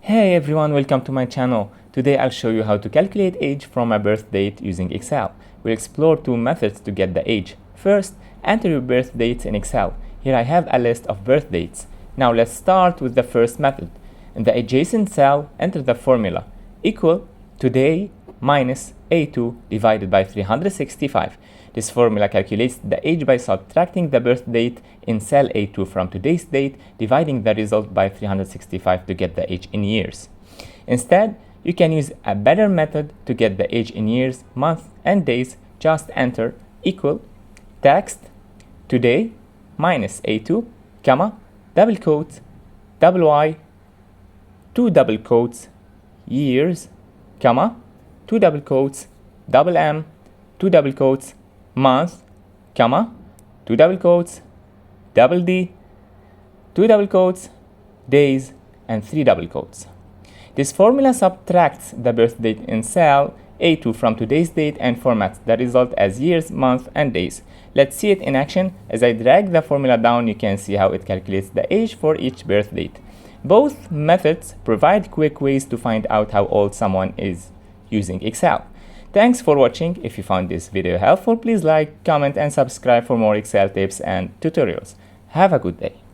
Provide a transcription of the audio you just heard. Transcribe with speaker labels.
Speaker 1: Hey everyone, welcome to my channel. Today I'll show you how to calculate age from a birth date using Excel. We'll explore two methods to get the age. First, enter your birth dates in Excel. Here I have a list of birth dates. Now let's start with the first method. In the adjacent cell, enter the formula equal today minus A2 divided by 365. This formula calculates the age by subtracting the birth date in cell A2 from today's date, dividing the result by 365 to get the age in years. Instead, you can use a better method to get the age in years, months, and days. Just enter equal text today minus A2, comma, double quotes, double Y, two double quotes, years, comma, two double quotes, double M, two double quotes, month, comma, two double quotes, double D, two double quotes, days, and three double quotes. This formula subtracts the birth date in cell A2 from today's date and formats the result as years, months, and days. Let's see it in action. As I drag the formula down, you can see how it calculates the age for each birth date. Both methods provide quick ways to find out how old someone is using Excel. Thanks for watching. If you found this video helpful, please like, comment, and subscribe for more Excel tips and tutorials. Have a good day.